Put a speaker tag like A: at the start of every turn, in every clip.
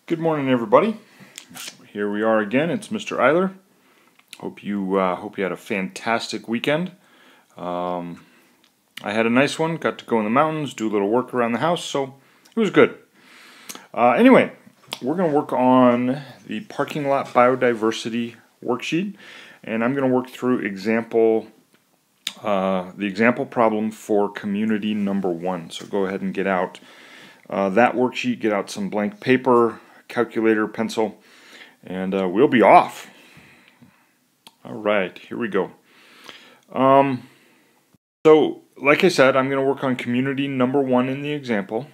A: Good morning, everybody. Here we are again. It's Mr. Eiler. Hope you had a fantastic weekend. I had a nice one. Got to go in the mountains, do a little work around the house, so it was good. Anyway, we're going to work on the parking lot biodiversity worksheet, and I'm going to work through the example problem for community number 1. So go ahead and get out that worksheet, get out some blank paper, calculator, pencil, and we'll be off. All right, here we go. So, like I said, I'm going to work on community number 1 in the example.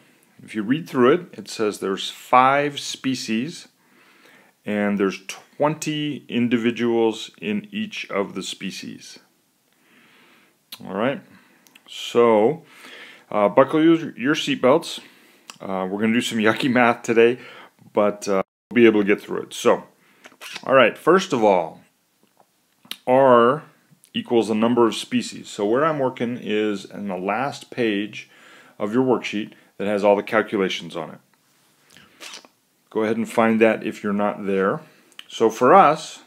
A: If you read through it, it says there's 5 species, and there's 20 individuals in each of the species. All right, so buckle your seatbelts. We're going to do some yucky math today, but we'll be able to get through it. So, all right, first of all, R equals the number of species. So where I'm working is in the last page of your worksheet that has all the calculations on it. Go ahead and find that if you're not there. So for us,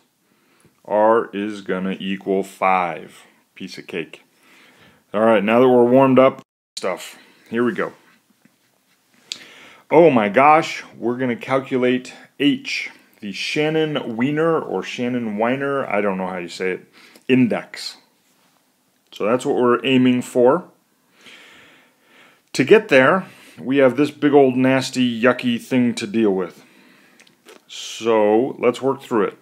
A: R is going to equal 5. Piece of cake. All right, now that we're warmed up, stuff, here we go. Oh my gosh, we're going to calculate H, the Shannon-Weiner or Shannon-Weiner, I don't know how you say it, index. So that's what we're aiming for. To get there, we have this big old nasty yucky thing to deal with. So let's work through it.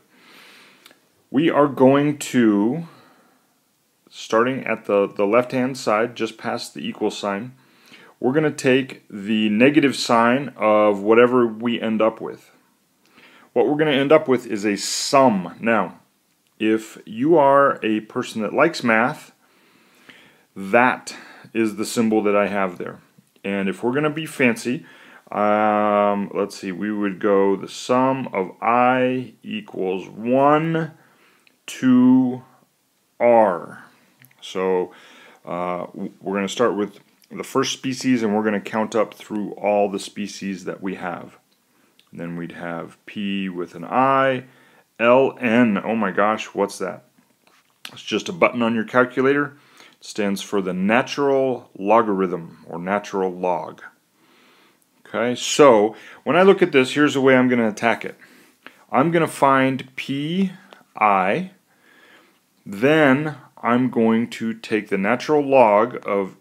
A: We are going to, starting at the left-hand side, just past the equal sign, we're going to take the negative sign of whatever we end up with. What we're going to end up with is a sum. Now, if you are a person that likes math, that is the symbol that I have there. And if we're going to be fancy, let's see, we would go the sum of I equals 1 to R. So we're going to start with the first species, and we're going to count up through all the species that we have. And then we'd have P with an I, LN. Oh my gosh, what's that? It's just a button on your calculator. It stands for the natural logarithm, or natural log. Okay, so when I look at this, here's the way I'm going to attack it. I'm going to find PI, then I'm going to take the natural log of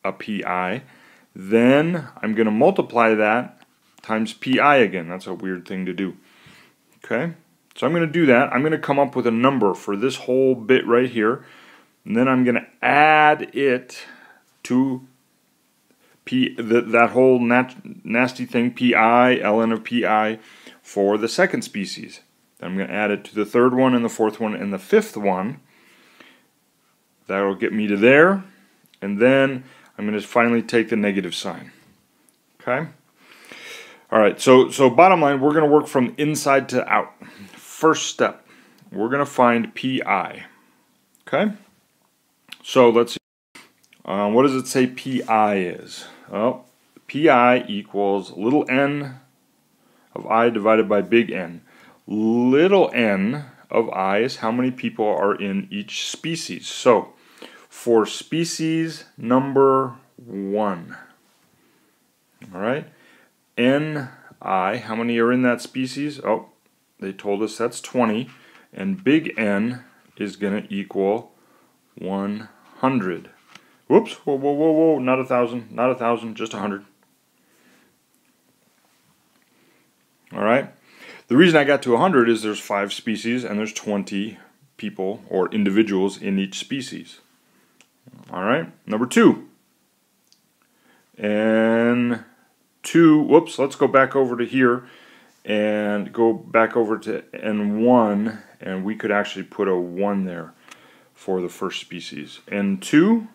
A: a PI, then I'm going to multiply that times PI again. That's a weird thing to do. Okay, so I'm going to do that. I'm going to come up with a number for this whole bit right here, and then I'm going to add it to that whole nasty thing, PI, ln of PI, for the second species. Then I'm going to add it to the third one, and the fourth one, and the fifth one. That'll get me to there, and then I'm going to finally take the negative sign. Okay? Alright, so bottom line, we're going to work from inside to out. First step, we're going to find PI. Okay? So let's see. What does it say PI is? Well, PI equals little n of I divided by big N. Little n of I is how many people are in each species. So, for species number 1, alright, Ni, how many are in that species? Oh, they told us that's 20, and big N is going to equal 100. Whoops, whoa, whoa, whoa, whoa, not 1,000, not 1,000, just 100. Alright, the reason I got to 100 is there's 5 species and there's 20 people or individuals in each species. Alright, number 2. And 2, whoops, let's go back over to here and go back over to N1, and we could actually put a 1 there for the first species. N2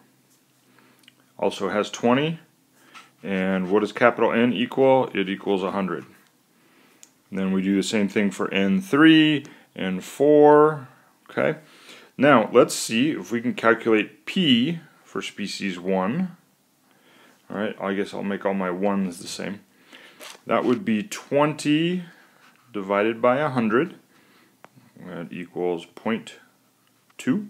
A: also has 20, and what does capital N equal? It equals 100. And then we do the same thing for N3 and 4. Okay. Now let's see if we can calculate P for species 1. Alright, I guess I'll make all my 1s the same. that would be 20 divided by 100. That equals 0.2.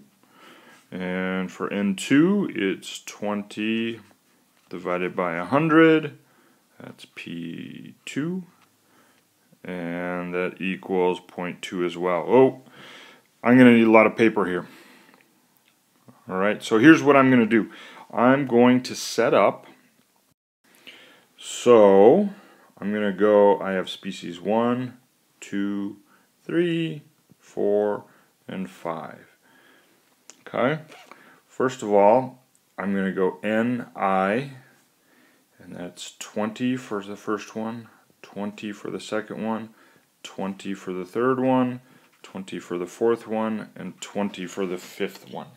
A: And for N2, it's 20 divided by 100. That's P2. And that equals 0.2 as well. Oh, I'm going to need a lot of paper here. Alright, so here's what I'm going to do. I'm going to set up. So I'm going to go, I have species 1, 2, 3, 4, and 5. Okay, first of all, I'm going to go Ni, and that's 20 for the first one, 20 for the second one, 20 for the third one, 20 for the fourth one, and 20 for the fifth one.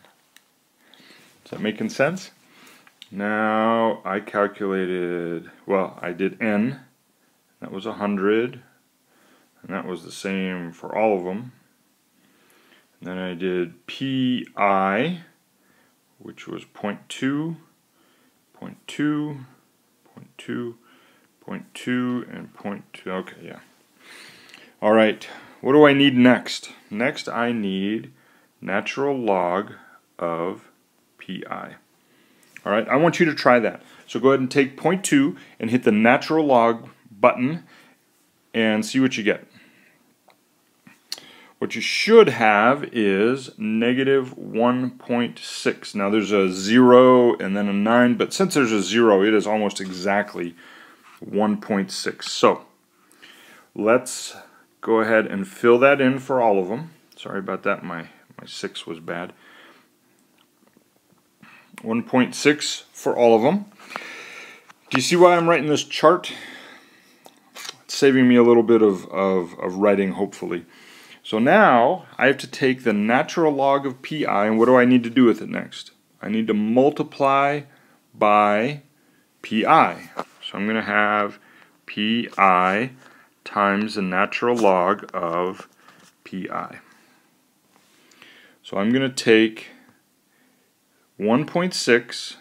A: Is that making sense? Now I calculated, well, I did N, that was 100, and that was the same for all of them. And then I did Pi, which was 0.2, 0.2, 0.2, 0.2, and 0.2. Okay, yeah. All right, what do I need next? Next I need natural log of Pi. All right, I want you to try that. So go ahead and take 0.2 and hit the natural log button and see what you get. What you should have is negative 1.6. Now there's a 0 and then a 9, but since there's a 0, it is almost exactly 1.6. So let's go ahead and fill that in for all of them. Sorry about that, my 6 was bad. 1.6 for all of them. Do you see why I'm writing this chart? It's saving me a little bit of writing, hopefully. So now I have to take the natural log of Pi, and what do I need to do with it next? I need to multiply by Pi. So I'm going to have Pi times the natural log of Pi. So I'm going to take 1.6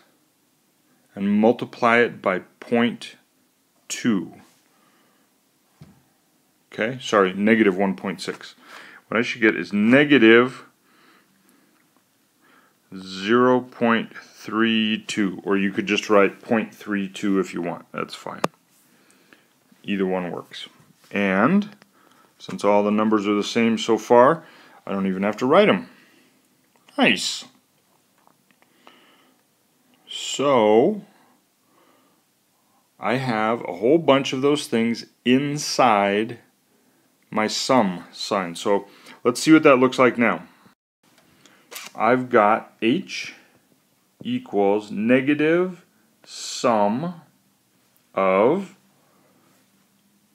A: and multiply it by 0.2. Okay, sorry, negative 1.6. What I should get is negative 0.32, or you could just write 0.32 if you want. That's fine. Either one works. And since all the numbers are the same so far, I don't even have to write them. Nice. So I have a whole bunch of those things inside my sum sign. So let's see what that looks like now. I've got H equals negative sum of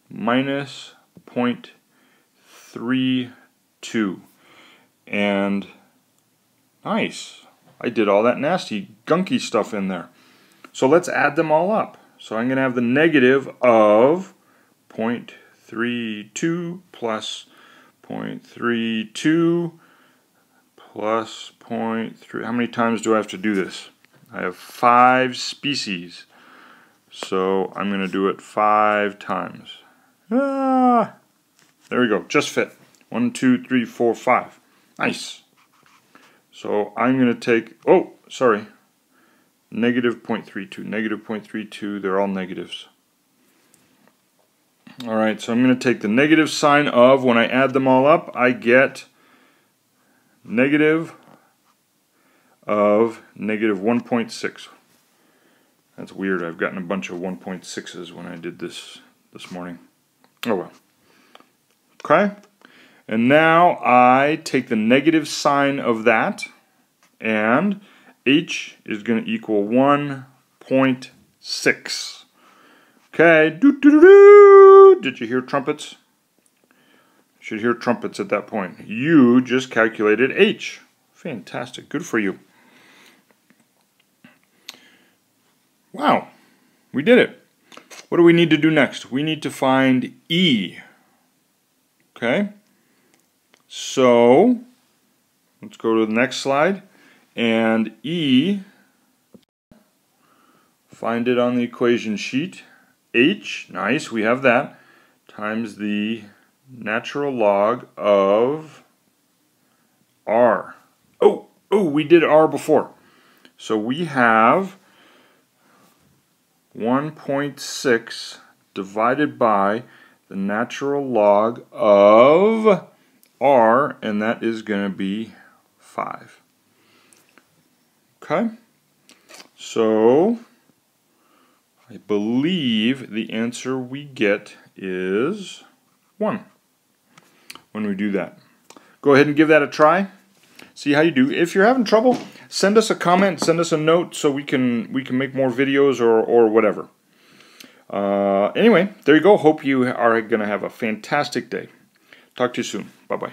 A: minus 0.32. And nice. I did all that nasty, gunky stuff in there. So let's add them all up. So I'm going to have the negative of 0.32 plus 0.32 plus 0.3. How many times do I have to do this? I have 5 species. So I'm going to do it 5 times. There we go. Just fit. 1, 2, 3, 4, 5. Nice. So I'm going to take, oh, sorry, negative 0.32, negative 0.32, they're all negatives. Alright, so I'm going to take the negative sign of, when I add them all up, I get negative of negative 1.6. That's weird, I've gotten a bunch of 1.6s when I did this morning. Oh well. Okay. And now I take the negative sign of that, and H is going to equal 1.6. Okay, did you hear trumpets? You should hear trumpets at that point. You just calculated H. Fantastic, good for you. Wow, we did it. What do we need to do next? We need to find E. Okay. So, let's go to the next slide, and E, find it on the equation sheet, h, nice, we have that, times the natural log of r. Oh, we did r before. So we have 1.6 divided by the natural log of r, and that is going to be 5. Okay, so I believe the answer we get is 1 when we do that. Go ahead and give that a try. See how you do. If you're having trouble, send us a comment, send us a note so we can make more videos or whatever. Anyway, there you go. Hope you are going to have a fantastic day. Talk to you soon. Bye-bye.